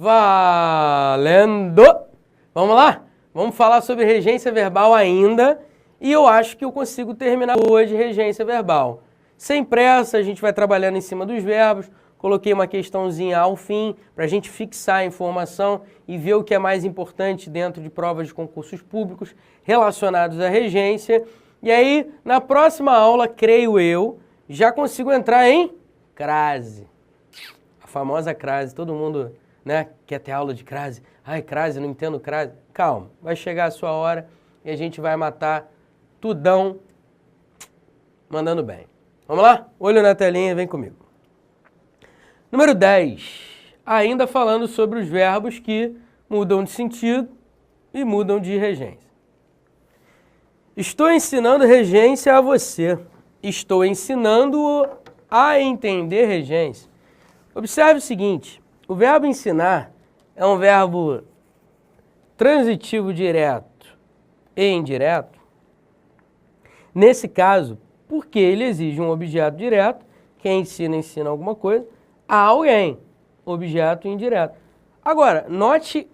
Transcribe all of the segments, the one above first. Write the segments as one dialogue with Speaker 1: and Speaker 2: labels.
Speaker 1: Valendo! Vamos lá? Vamos falar sobre regência verbal ainda e eu acho que eu consigo terminar hoje regência verbal. Sem pressa, a gente vai trabalhando em cima dos verbos. Coloquei uma questãozinha ao fim para a gente fixar a informação e ver o que é mais importante dentro de provas de concursos públicos relacionados à regência. E aí, na próxima aula, creio eu, já consigo entrar em crase. A famosa crase, todo mundo, né, quer ter aula de crase. Ai, crase, não entendo crase. Calma, vai chegar a sua hora e a gente vai matar tudão mandando bem. Vamos lá? Olho na telinha, vem comigo. Número 10. Ainda falando sobre os verbos que mudam de sentido e mudam de regência. Estou ensinando regência a você. Estou ensinando-o a entender regência. Observe o seguinte, o verbo ensinar é um verbo transitivo direto e indireto. Nesse caso, porque ele exige um objeto direto, quem ensina, ensina alguma coisa, a alguém, objeto indireto. Agora, note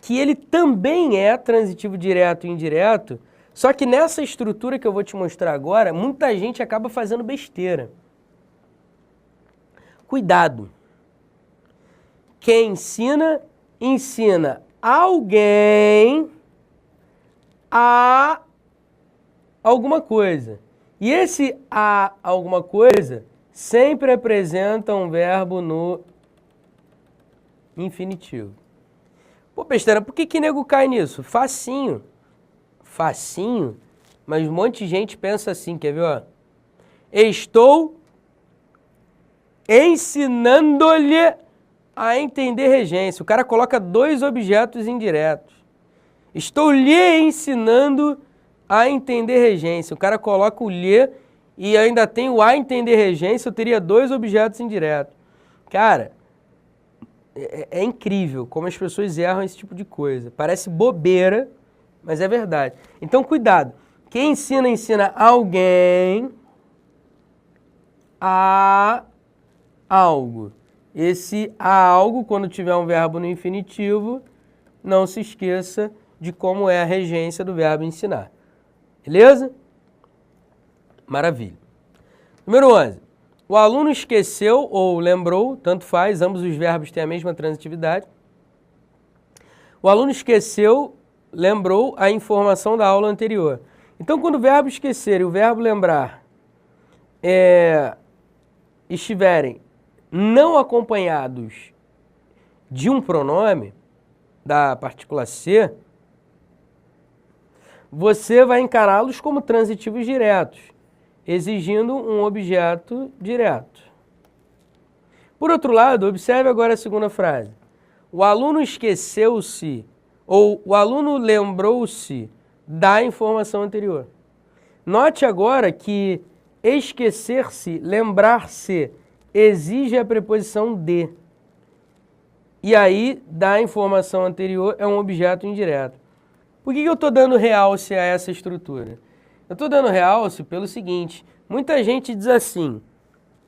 Speaker 1: que ele também é transitivo direto e indireto, só que nessa estrutura que eu vou te mostrar agora, muita gente acaba fazendo besteira. Cuidado! Quem ensina, ensina alguém a alguma coisa. E esse a alguma coisa sempre apresenta um verbo no infinitivo. Pô, besteira, por que nego cai nisso? Facinho. Facinho, mas um monte de gente pensa assim, quer ver, ó? Estou ensinando-lhe a entender regência. O cara coloca dois objetos indiretos. Estou lhe ensinando a entender regência. O cara coloca o lhe e ainda tem o a entender regência, eu teria dois objetos indiretos. Cara, é incrível como as pessoas erram esse tipo de coisa. Parece bobeira, mas é verdade. Então, cuidado. Quem ensina, ensina alguém a algo. Esse a algo, quando tiver um verbo no infinitivo, não se esqueça de como é a regência do verbo ensinar. Beleza? Maravilha. Número 11. O aluno esqueceu ou lembrou, tanto faz, ambos os verbos têm a mesma transitividade. O aluno esqueceu, lembrou a informação da aula anterior. Então, quando o verbo esquecer e o verbo lembrar estiverem não acompanhados de um pronome, da partícula ser, você vai encará-los como transitivos diretos, exigindo um objeto direto. Por outro lado, observe agora a segunda frase. O aluno esqueceu-se, ou o aluno lembrou-se da informação anterior. Note agora que esquecer-se, lembrar-se, exige a preposição de. E aí, da informação anterior é um objeto indireto. Por que eu estou dando realce a essa estrutura? Eu estou dando realce pelo seguinte, muita gente diz assim,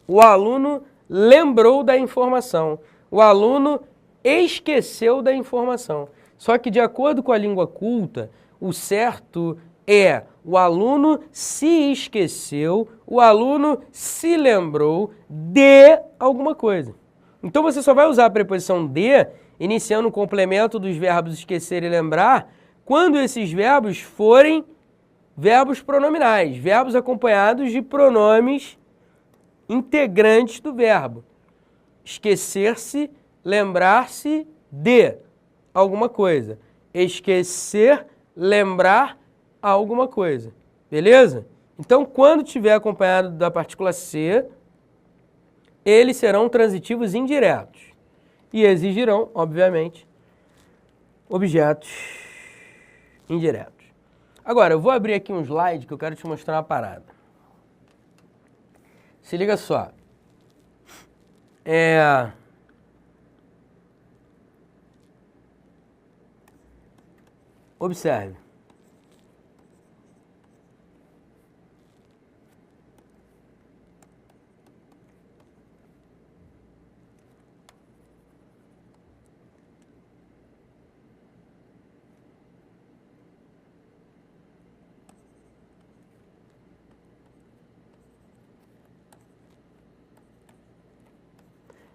Speaker 1: o aluno lembrou da informação, o aluno esqueceu da informação. Só que de acordo com a língua culta, o certo é o aluno se esqueceu, o aluno se lembrou de alguma coisa. Então você só vai usar a preposição de, iniciando o complemento dos verbos esquecer e lembrar, quando esses verbos forem verbos pronominais, verbos acompanhados de pronomes integrantes do verbo. Esquecer-se, lembrar-se de alguma coisa. Esquecer, lembrar alguma coisa. Beleza? Então, quando tiver acompanhado da partícula ser, eles serão transitivos indiretos e exigirão, obviamente, objetos indiretos. Agora, eu vou abrir aqui um slide que eu quero te mostrar uma parada. Se liga só. Observe.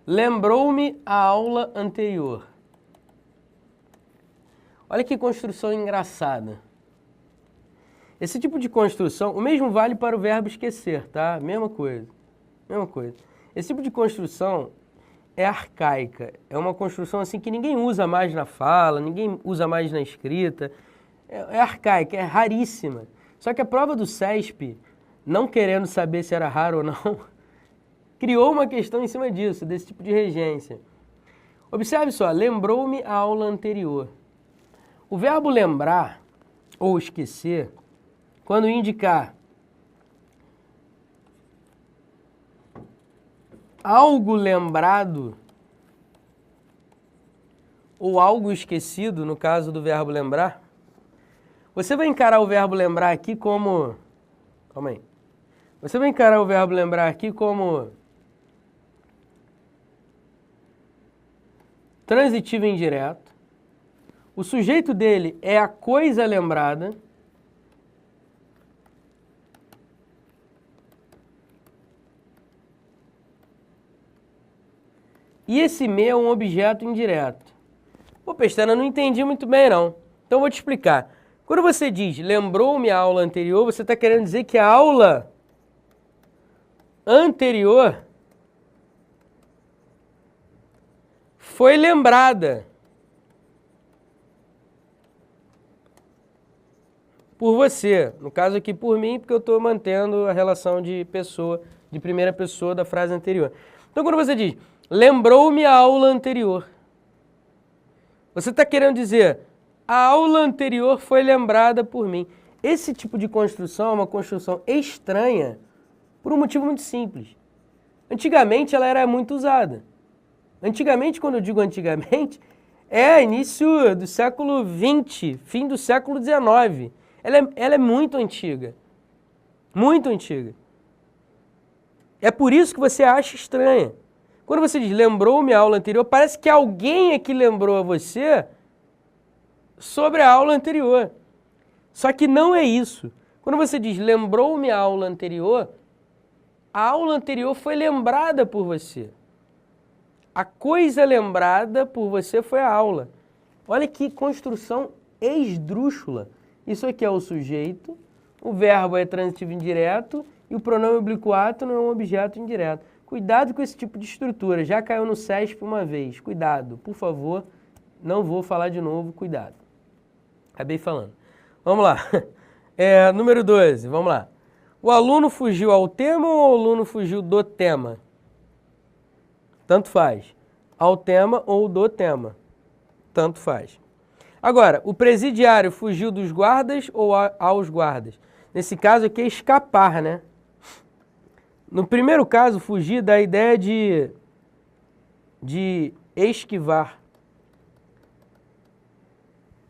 Speaker 1: lembrou-me a aula anterior. Olha que construção engraçada. Esse tipo de construção, o mesmo vale para o verbo esquecer, tá? Mesma coisa. Esse tipo de construção é arcaica. É uma construção assim que ninguém usa mais na fala, ninguém usa mais na escrita. É arcaica, é raríssima. Só que a prova do CESP, não querendo saber se era raro ou não, criou uma questão em cima disso, desse tipo de regência. Observe só, lembrou-me a aula anterior. O verbo lembrar ou esquecer, quando indicar algo lembrado ou algo esquecido, no caso do verbo lembrar, você vai encarar o verbo lembrar aqui como... Calma aí. Você vai encarar o verbo lembrar aqui como transitivo indireto. O sujeito dele é a coisa lembrada. E esse me é um objeto indireto. Pô, Pestana, não entendi muito bem não. Então eu vou te explicar. Quando você diz lembrou-me a aula anterior, você está querendo dizer que a aula anterior foi lembrada por você. No caso aqui por mim, porque eu estou mantendo a relação de pessoa, de primeira pessoa da frase anterior. Então quando você diz lembrou-me a aula anterior, você está querendo dizer a aula anterior foi lembrada por mim. Esse tipo de construção é uma construção estranha por um motivo muito simples. Antigamente ela era muito usada. Antigamente, quando eu digo antigamente, é início do século XX, fim do século XIX. Ela é muito antiga. Muito antiga. É por isso que você acha estranha. Quando você diz lembrou-me a aula anterior, parece que alguém é que lembrou a você sobre a aula anterior. Só que não é isso. Quando você diz lembrou-me a aula anterior foi lembrada por você. A coisa lembrada por você foi a aula. Olha que construção esdrúxula. Isso aqui é o sujeito, o verbo é transitivo indireto e o pronome oblíquo ato não é um objeto indireto. Cuidado com esse tipo de estrutura. Já caiu no CESP uma vez. Cuidado, por favor. Não vou falar de novo. Cuidado. Acabei falando. Vamos lá. Número 12. Vamos lá. O aluno fugiu ao tema ou o aluno fugiu do tema? Tanto faz. Ao tema ou do tema. Tanto faz. Agora, o presidiário fugiu dos guardas ou aos guardas? Nesse caso aqui é escapar, né? No primeiro caso, fugir dá a ideia de esquivar.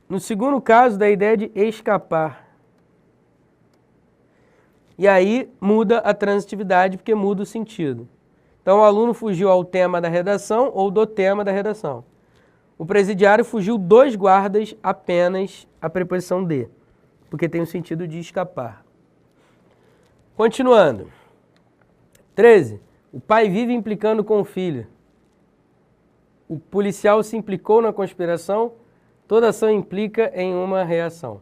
Speaker 1: No segundo caso, dá a ideia de escapar. E aí muda a transitividade porque muda o sentido. Então o aluno fugiu ao tema da redação ou do tema da redação. O presidiário fugiu dos guardas apenas a preposição de, porque tem o sentido de escapar. Continuando. 13. O pai vive implicando com o filho. O policial se implicou na conspiração. Toda ação implica em uma reação.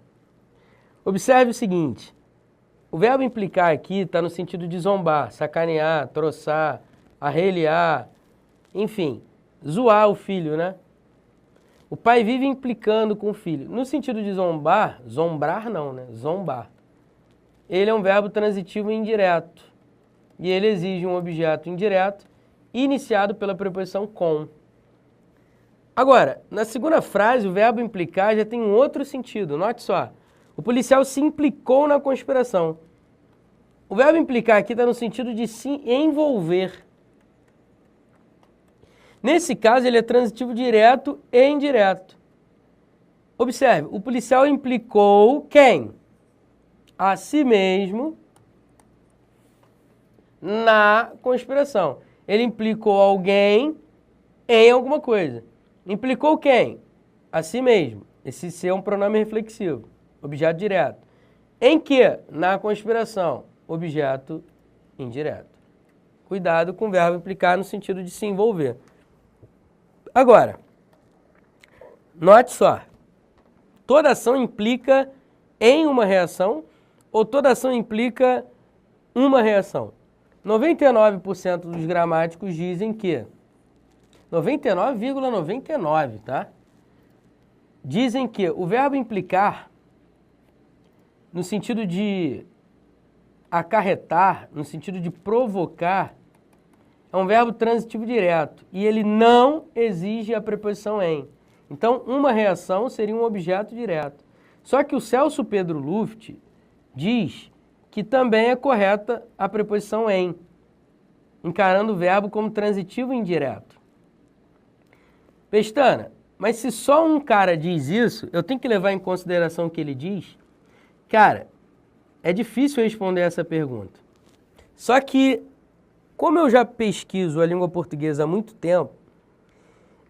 Speaker 1: Observe o seguinte. O verbo implicar aqui está no sentido de zombar, sacanear, troçar, arreliar, enfim, zoar o filho, né? O pai vive implicando com o filho. No sentido de zombar, zombrar não, né? Zombar. Ele é um verbo transitivo indireto. E ele exige um objeto indireto iniciado pela preposição com. Agora, na segunda frase, o verbo implicar já tem um outro sentido. Note só. O policial se implicou na conspiração. O verbo implicar aqui está no sentido de se envolver. Nesse caso, ele é transitivo direto e indireto. Observe, o policial implicou quem? A si mesmo na conspiração. Ele implicou alguém em alguma coisa. Implicou quem? A si mesmo. Esse ser é um pronome reflexivo, objeto direto. Em que? Na conspiração, objeto indireto. Cuidado com o verbo implicar no sentido de se envolver. Agora, note só. Toda ação implica em uma reação ou toda ação implica uma reação? 99% dos gramáticos dizem que 99,99, tá? Dizem que o verbo implicar, no sentido de acarretar, no sentido de provocar, é um verbo transitivo direto e ele não exige a preposição em. Então, uma reação seria um objeto direto. Só que o Celso Pedro Luft diz que também é correta a preposição em, encarando o verbo como transitivo indireto. Pestana, mas se só um cara diz isso, eu tenho que levar em consideração o que ele diz? Cara, é difícil responder essa pergunta. Só que, como eu já pesquiso a língua portuguesa há muito tempo,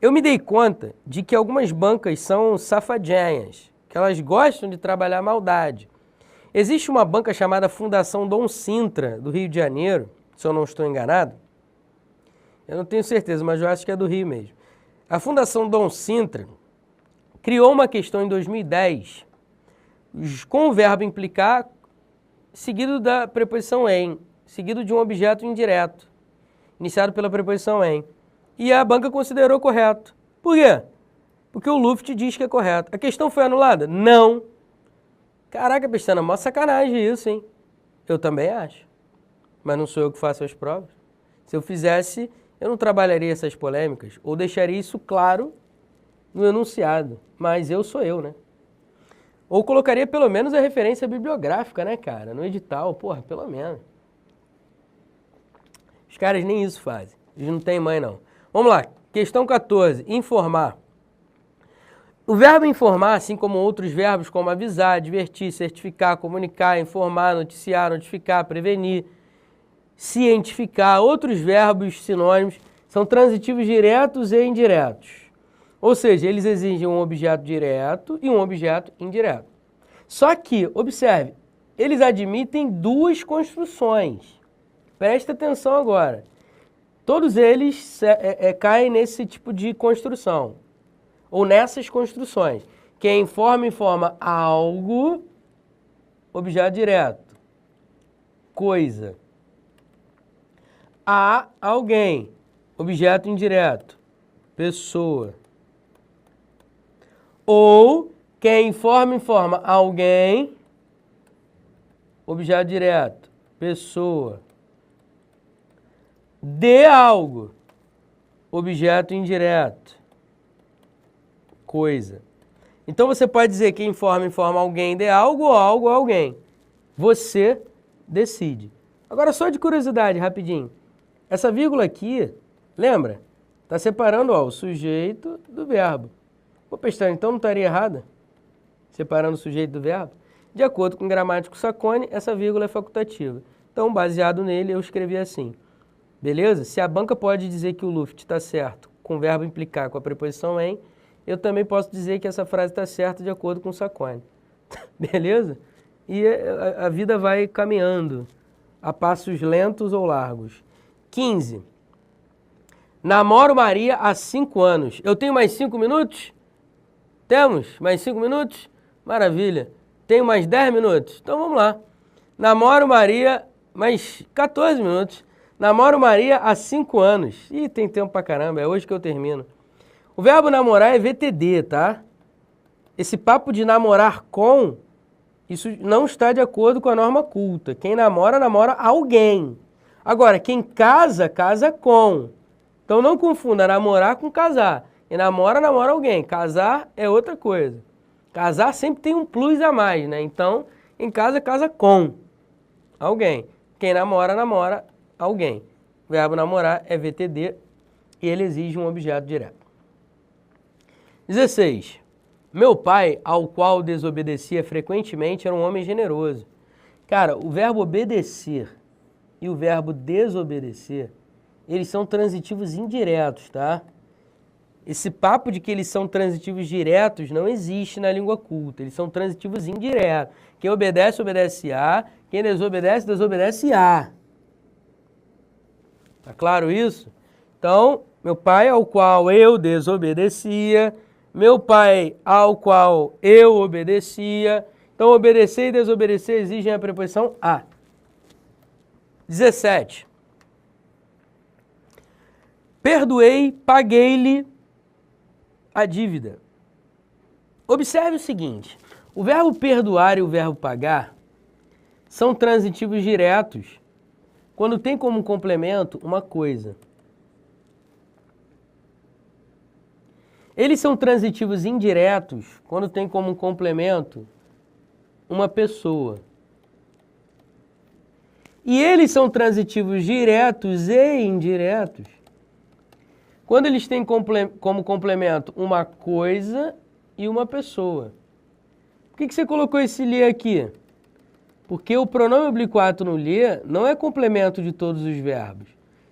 Speaker 1: eu me dei conta de que algumas bancas são safadinhas, que elas gostam de trabalhar maldade. Existe uma banca chamada Fundação Dom Sintra, do Rio de Janeiro, se eu não estou enganado. Eu não tenho certeza, mas eu acho que é do Rio mesmo. A Fundação Dom Sintra criou uma questão em 2010 com o verbo implicar seguido da preposição em, seguido de um objeto indireto, iniciado pela preposição em. E a banca considerou correto. Por quê? Porque o Luft diz que é correto. A questão foi anulada? Não. Caraca, Pestana, mó sacanagem isso, hein? Eu também acho. Mas não sou eu que faço as provas. Se eu fizesse, eu não trabalharia essas polêmicas, ou deixaria isso claro no enunciado. Mas eu sou eu, né? Ou colocaria pelo menos a referência bibliográfica, né, cara? No edital, porra, pelo menos. Os caras nem isso fazem. Eles não têm mãe, não. Vamos lá. Questão 14. Informar. O verbo informar, assim como outros verbos como avisar, advertir, certificar, comunicar, informar, noticiar, notificar, prevenir, cientificar, outros verbos sinônimos, são transitivos diretos e indiretos. Ou seja, eles exigem um objeto direto e um objeto indireto. Só que, observe, eles admitem duas construções. Presta atenção agora. Todos eles caem nesse tipo de construção, ou nessas construções. Quem informa algo, objeto direto, coisa. A alguém, objeto indireto, pessoa. Ou quem informa alguém, objeto direto, pessoa. De algo, objeto indireto, coisa. Então você pode dizer que informa alguém de algo ou algo a alguém. Você decide. Agora só de curiosidade, rapidinho. Essa vírgula aqui, lembra? Está separando o sujeito do verbo. Pô, Pestana, então não estaria errada? Separando o sujeito do verbo? De acordo com o gramático Sacconi, essa vírgula é facultativa. Então, baseado nele, eu escrevi assim. Beleza? Se a banca pode dizer que o Luft está certo com o verbo implicar com a preposição em, eu também posso dizer que essa frase está certa de acordo com o Sacconi. Beleza? E a vida vai caminhando a passos lentos ou largos. 15. Namoro Maria há 5 anos. Eu tenho mais 5 minutos? Temos mais 5 minutos? Maravilha. Tenho mais 10 minutos? Então vamos lá. Namoro Maria mais 14 minutos. Namoro Maria há 5 anos. Ih, tem tempo pra caramba, é hoje que eu termino. O verbo namorar é VTD, tá? Esse papo de namorar com, isso não está de acordo com a norma culta. Quem namora, namora alguém. Agora, quem casa, casa com. Então não confunda namorar com casar. E namora, namora alguém. Casar é outra coisa. Casar sempre tem um plus a mais, né? Então, em casa, casa com alguém. Quem namora, namora alguém. O verbo namorar é VTD e ele exige um objeto direto. 16. Meu pai, ao qual desobedecia frequentemente, era um homem generoso. Cara, o verbo obedecer e o verbo desobedecer, eles são transitivos indiretos, tá? Esse papo de que eles são transitivos diretos não existe na língua culta. Eles são transitivos indiretos. Quem obedece, obedece a. Quem desobedece, desobedece a. Tá claro isso? Então, meu pai ao qual eu desobedecia, meu pai ao qual eu obedecia. Então, obedecer e desobedecer exigem a preposição a. 17. Perdoei, paguei-lhe a dívida. Observe o seguinte, o verbo perdoar e o verbo pagar são transitivos diretos quando tem como complemento uma coisa. Eles são transitivos indiretos quando tem como complemento uma pessoa. E eles são transitivos diretos e indiretos quando eles têm como complemento uma coisa e uma pessoa. Por que você colocou esse lhe aqui? Porque o pronome oblíquo no lhe não é complemento de todos os verbos.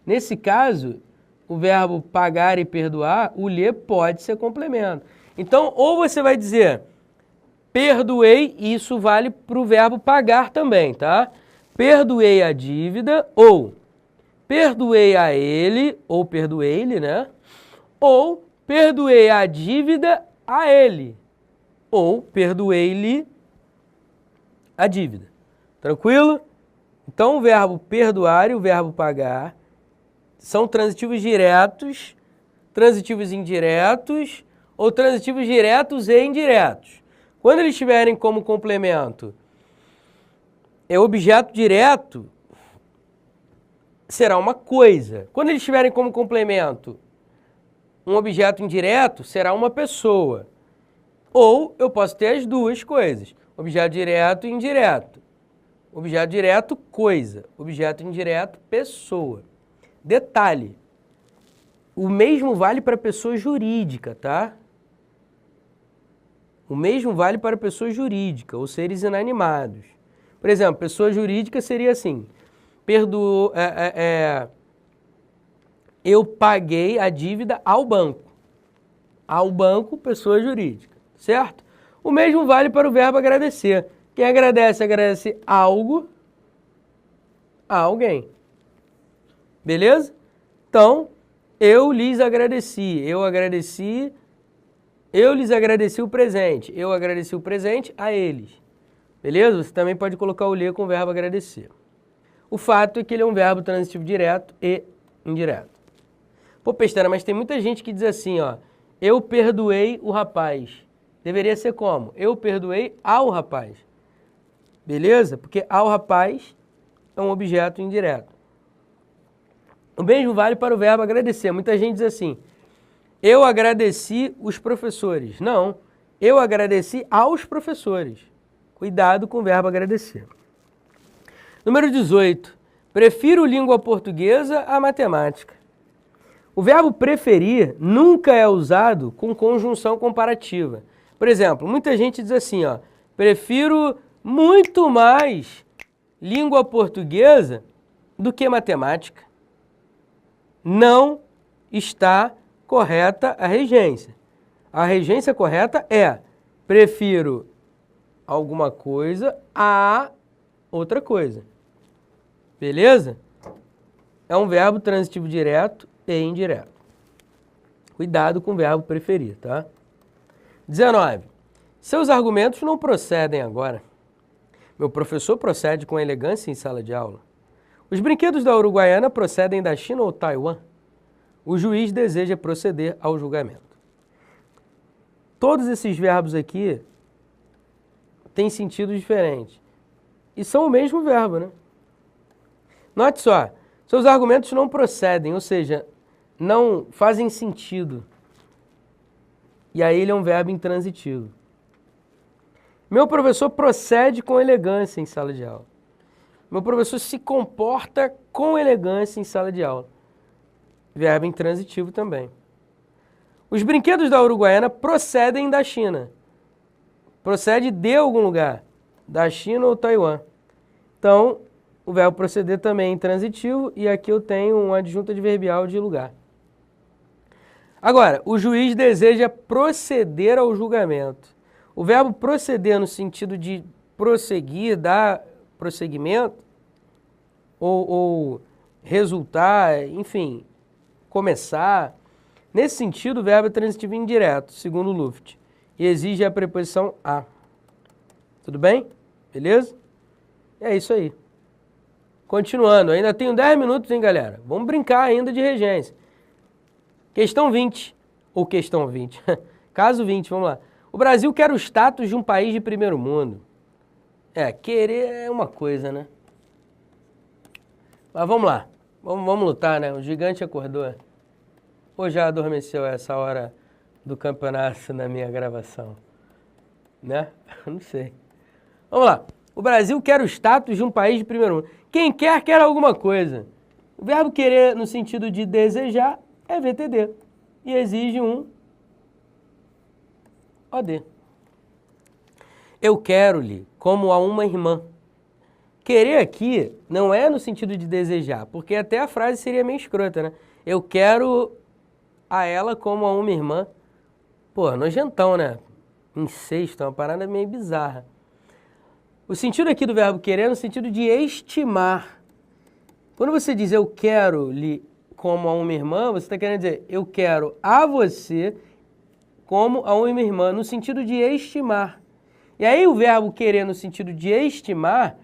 Speaker 1: Nesse caso, o verbo pagar e perdoar, o lhe pode ser complemento. Então, ou você vai dizer perdoei, e isso vale para o verbo pagar também, tá? Perdoei a dívida, ou perdoei a ele, ou perdoei-lhe, né? Ou perdoei a dívida a ele, ou perdoei-lhe a dívida. Tranquilo? Então, o verbo perdoar e o verbo pagar são transitivos diretos, transitivos indiretos ou transitivos diretos e indiretos. Quando eles tiverem como complemento objeto direto, será uma coisa. Quando eles tiverem como complemento um objeto indireto, será uma pessoa. Ou eu posso ter as duas coisas, objeto direto e indireto. Objeto direto, coisa. Objeto indireto, pessoa. Detalhe, o mesmo vale para pessoa jurídica, tá? O mesmo vale para pessoa jurídica ou seres inanimados. Por exemplo, pessoa jurídica seria assim, eu paguei a dívida ao banco. Ao banco, pessoa jurídica, certo? O mesmo vale para o verbo agradecer. Quem agradece, agradece algo a alguém. Beleza? Então, eu lhes agradeci, eu lhes agradeci o presente, eu agradeci o presente a eles. Beleza? Você também pode colocar o lhe com o verbo agradecer. O fato é que ele é um verbo transitivo direto e indireto. Pô, Pestana, mas tem muita gente que diz assim, ó, eu perdoei o rapaz. Deveria ser como? Eu perdoei ao rapaz. Beleza? Porque ao rapaz é um objeto indireto. O mesmo vale para o verbo agradecer. Muita gente diz assim, eu agradeci os professores. Não, eu agradeci aos professores. Cuidado com o verbo agradecer. Número 18. Prefiro língua portuguesa à matemática. O verbo preferir nunca é usado com conjunção comparativa. Por exemplo, muita gente diz assim, ó, prefiro muito mais língua portuguesa do que matemática. Não está correta a regência. A regência correta é prefiro alguma coisa a outra coisa. Beleza? É um verbo transitivo direto e indireto. Cuidado com o verbo preferir, tá? 19. Seus argumentos não procedem agora. Meu professor procede com elegância em sala de aula. Os brinquedos da Uruguaiana procedem da China ou Taiwan? O juiz deseja proceder ao julgamento. Todos esses verbos aqui têm sentido diferente. E são o mesmo verbo, né? Note só, seus argumentos não procedem, ou seja, não fazem sentido. E aí ele é um verbo intransitivo. Meu professor procede com elegância em sala de aula. Meu professor se comporta com elegância em sala de aula. Verbo intransitivo também. Os brinquedos da Uruguaiana procedem da China. Procede de algum lugar, da China ou Taiwan. Então, o verbo proceder também é intransitivo e aqui eu tenho uma adjunta adverbial de lugar. Agora, o juiz deseja proceder ao julgamento. O verbo proceder no sentido de prosseguir, dar prosseguimento, ou resultar, enfim, começar. Nesse sentido, o verbo é transitivo indireto, segundo o Luft, e exige a preposição a. Tudo bem? Beleza? É isso aí. Continuando, ainda tenho 10 minutos, hein, galera? Vamos brincar ainda de regência. Questão 20, ou questão 20, caso 20, vamos lá. O Brasil quer o status de um país de primeiro mundo. Querer é uma coisa, né? Mas vamos lá, vamos lutar, né? O gigante acordou. Ou já adormeceu essa hora do campeonato na minha gravação? Né? Não sei. Vamos lá. O Brasil quer o status de um país de primeiro mundo. Quem quer alguma coisa. O verbo querer, no sentido de desejar, é VTD. E exige um OD. Eu quero-lhe como a uma irmã. Querer aqui não é no sentido de desejar, porque até a frase seria meio escrota, né? Eu quero a ela como a uma irmã. Pô, nojentão, né? Incesto, é uma parada meio bizarra. O sentido aqui do verbo querer é no sentido de estimar. Quando você diz eu quero-lhe como a uma irmã, você está querendo dizer eu quero a você como a uma irmã, no sentido de estimar. E aí o verbo querer no sentido de estimar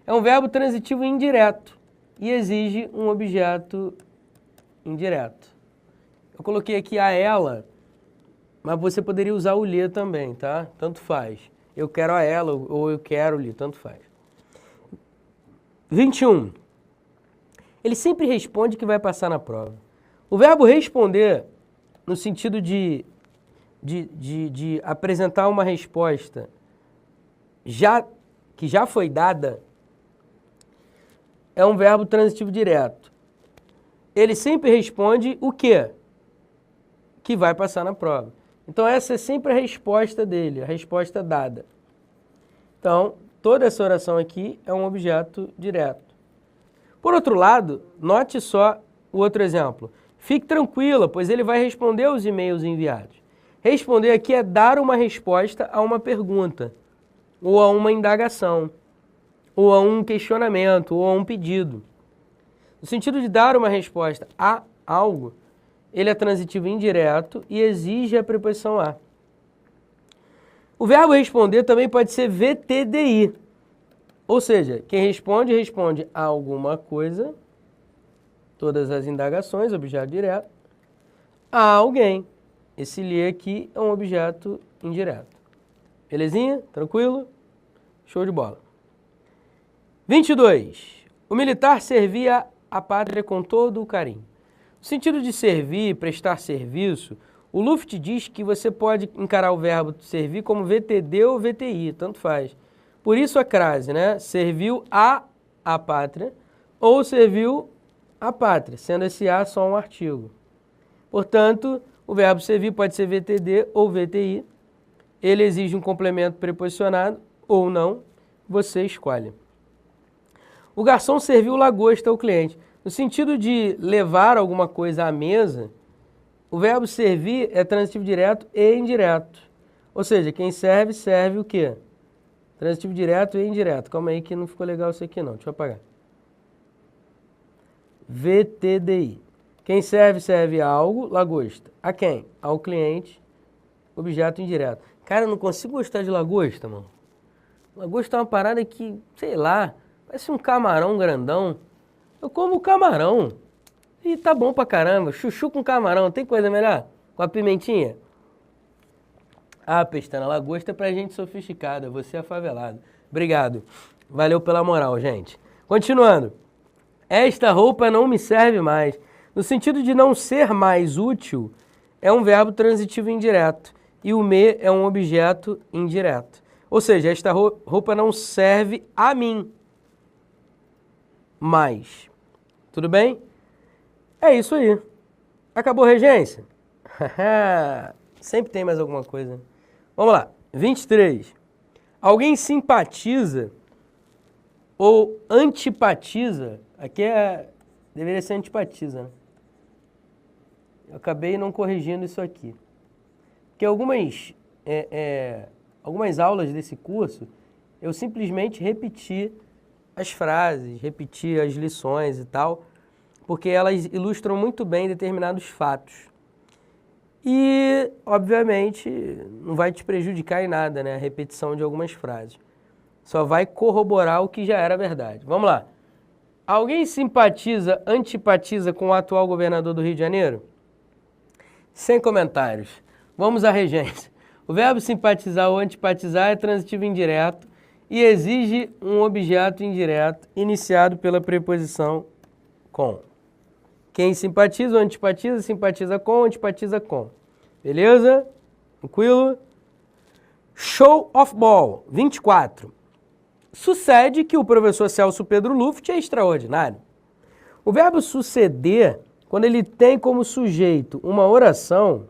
Speaker 1: é um verbo transitivo indireto e exige um objeto indireto. Eu coloquei aqui a ela, mas você poderia usar o lhe também, tá? Tanto faz. Eu quero a ela ou eu quero-lhe, tanto faz. 21. Ele sempre responde que vai passar na prova. O verbo responder, no sentido de apresentar uma resposta que já foi dada, é um verbo transitivo direto. Ele sempre responde o quê? Que vai passar na prova. Então essa é sempre a resposta dele, a resposta dada. Então, toda essa oração aqui é um objeto direto. Por outro lado, note só o outro exemplo. Fique tranquila, pois ele vai responder aos e-mails enviados. Responder aqui é dar uma resposta a uma pergunta, ou a uma indagação, ou a um questionamento, ou a um pedido. No sentido de dar uma resposta a algo, ele é transitivo indireto e exige a preposição a. O verbo responder também pode ser VTDI, ou seja, quem responde, responde a alguma coisa, todas as indagações, objeto direto, a alguém. Esse lhe aqui é um objeto indireto. Belezinha? Tranquilo? Show de bola. 22. O militar servia a pátria com todo o carinho. No sentido de servir, prestar serviço, o Luft diz que você pode encarar o verbo servir como VTD ou VTI, tanto faz. Por isso a crase, né? Serviu a pátria ou serviu a pátria, sendo esse a só um artigo. Portanto, o verbo servir pode ser VTD ou VTI. Ele exige um complemento preposicionado ou não, você escolhe. O garçom serviu lagosta ao cliente. No sentido de levar alguma coisa à mesa, o verbo servir é transitivo direto e indireto. Ou seja, quem serve, serve o quê? Transitivo direto e indireto. Calma aí que não ficou legal isso aqui não. Deixa eu apagar. VTDI. Quem serve, serve algo, lagosta. A quem? Ao cliente, objeto indireto. Cara, eu não consigo gostar de lagosta, mano. Lagosta é uma parada que, sei lá, parece um camarão grandão. Eu como camarão. E tá bom pra caramba. Chuchu com camarão, tem coisa melhor? Com a pimentinha? Ah, Pestana, lagosta é pra gente sofisticada, você é favelado. Obrigado. Valeu pela moral, gente. Continuando. Esta roupa não me serve mais. No sentido de não ser mais útil, é um verbo transitivo indireto. E o me é um objeto indireto. Ou seja, esta roupa não serve a mim mais. Tudo bem? É isso aí. Acabou a regência? Sempre tem mais alguma coisa. Vamos lá. 23. Alguém simpatiza ou antipatiza. Aqui deveria ser antipatiza, né? Eu acabei não corrigindo isso aqui. Porque algumas aulas desse curso, eu simplesmente repeti as frases, repeti as lições e tal. porque elas ilustram muito bem determinados fatos. E, obviamente, não vai te prejudicar em nada, né? A repetição de algumas frases. Só vai corroborar o que já era verdade. Vamos lá. Alguém simpatiza, antipatiza com o atual governador do Rio de Janeiro? Sem comentários. Vamos à regência. O verbo simpatizar ou antipatizar é transitivo indireto e exige um objeto indireto iniciado pela preposição com. Quem simpatiza ou antipatiza, simpatiza com, antipatiza com. Beleza? Tranquilo? Show of ball, 24. Sucede que o professor Celso Pedro Luft é extraordinário. O verbo suceder, quando ele tem como sujeito uma oração,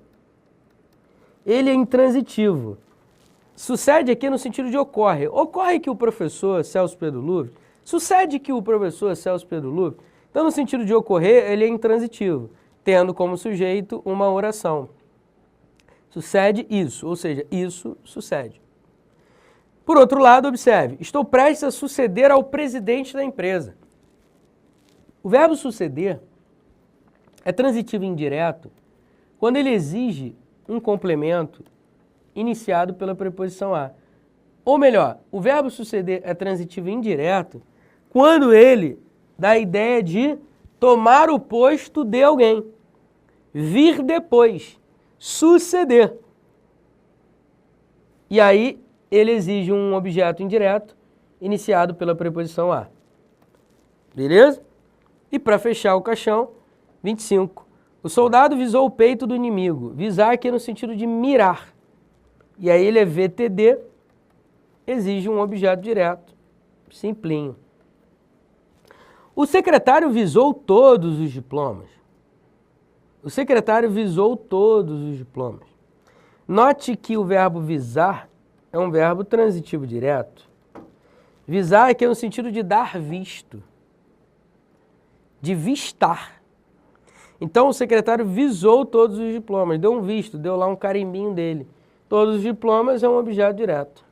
Speaker 1: ele é intransitivo. Sucede aqui no sentido de ocorre. Ocorre que o professor Celso Pedro Luft, sucede que o professor Celso Pedro Luft, então no sentido de ocorrer, ele é intransitivo, tendo como sujeito uma oração. Sucede isso, ou seja, isso sucede. Por outro lado, observe, estou prestes a suceder ao presidente da empresa. O verbo suceder é transitivo indireto quando ele exige um complemento iniciado pela preposição a. Ou melhor, o verbo suceder é transitivo indireto quando ele dá a ideia de tomar o posto de alguém, vir depois, suceder. E aí ele exige um objeto indireto iniciado pela preposição a. Beleza? E para fechar o caixão, 25. O soldado visou o peito do inimigo. Visar aqui é no sentido de mirar. E aí ele é VTD, exige um objeto direto, simplinho. O secretário visou todos os diplomas. O secretário visou todos os diplomas. Note que o verbo visar é um verbo transitivo direto. Visar aqui é no sentido de dar visto, de vistar. Então o secretário visou todos os diplomas, deu um visto, deu lá um carimbinho dele. Todos os diplomas é um objeto direto.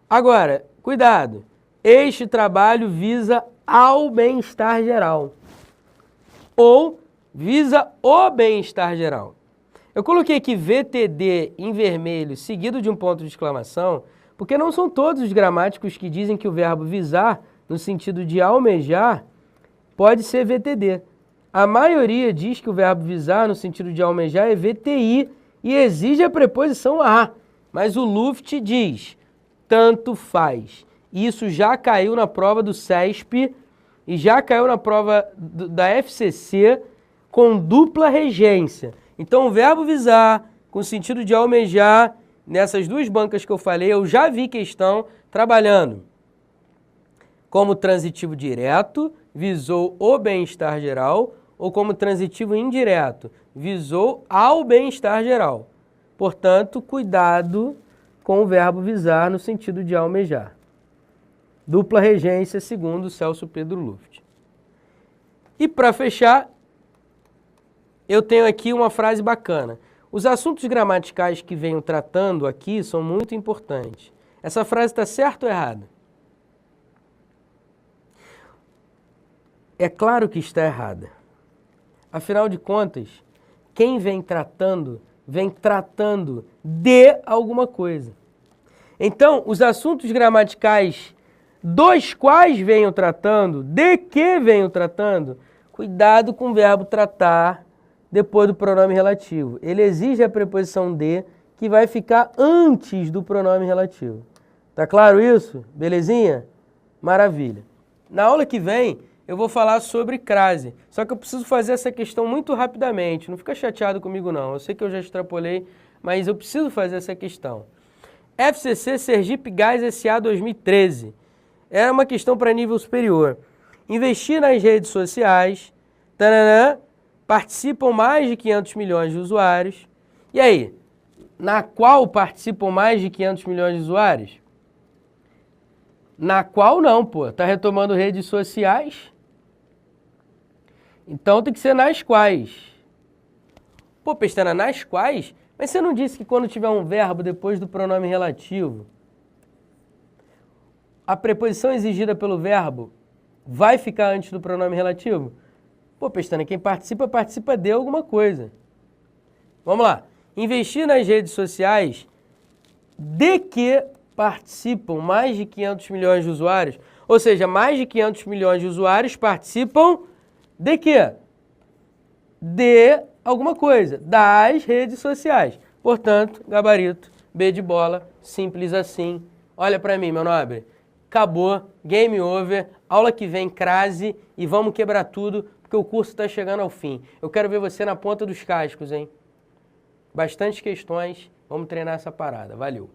Speaker 1: Agora, cuidado, este trabalho visa ao bem-estar geral ou visa o bem-estar geral. Eu coloquei aqui VTD em vermelho seguido de um ponto de exclamação, porque não são todos os gramáticos que dizem que o verbo visar, no sentido de almejar, pode ser VTD. A maioria diz que o verbo visar, no sentido de almejar, é VTI e exige a preposição a. Mas o Luft diz, tanto faz. Isso já caiu na prova do CESP e já caiu na prova da FCC com dupla regência. Então o verbo visar, com o sentido de almejar, nessas duas bancas que eu falei, eu já vi questão trabalhando como transitivo direto, visou o bem-estar geral, ou como transitivo indireto, visou ao bem-estar geral. Portanto, cuidado com o verbo visar no sentido de almejar. Dupla regência, segundo Celso Pedro Luft. E para fechar, eu tenho aqui uma frase bacana. Os assuntos gramaticais que venho tratando aqui são muito importantes. Essa frase está certa ou errada? É claro que está errada. Afinal de contas, quem vem tratando de alguma coisa. Então, os assuntos gramaticais dos quais venham tratando, de que venham tratando, cuidado com o verbo tratar depois do pronome relativo. Ele exige a preposição de, que vai ficar antes do pronome relativo. Tá claro isso? Belezinha? Maravilha. Na aula que vem, eu vou falar sobre crase. Só que eu preciso fazer essa questão muito rapidamente. Não fica chateado comigo, não. Eu sei que eu já extrapolei, mas eu preciso fazer essa questão. FCC Sergipe Gás S.A. 2013. Era uma questão para nível superior. Investir nas redes sociais, taranã, participam mais de 500 milhões de usuários. E aí, na qual participam mais de 500 milhões de usuários? Na qual não, pô. Tá retomando redes sociais? Então tem que ser nas quais. Pô, Pestana, nas quais? Mas você não disse que quando tiver um verbo depois do pronome relativo, a preposição exigida pelo verbo vai ficar antes do pronome relativo? Pô, Pestana, quem participa, participa de alguma coisa. Vamos lá. Investir nas redes sociais de que participam mais de 500 milhões de usuários, ou seja, mais de 500 milhões de usuários participam de quê? De alguma coisa, das redes sociais. Portanto, gabarito, B de bola, simples assim. Olha para mim, meu nobre. Acabou, game over, aula que vem crase e vamos quebrar tudo, porque o curso está chegando ao fim. Eu quero ver você na ponta dos cascos, hein? Bastante questões, vamos treinar essa parada. Valeu!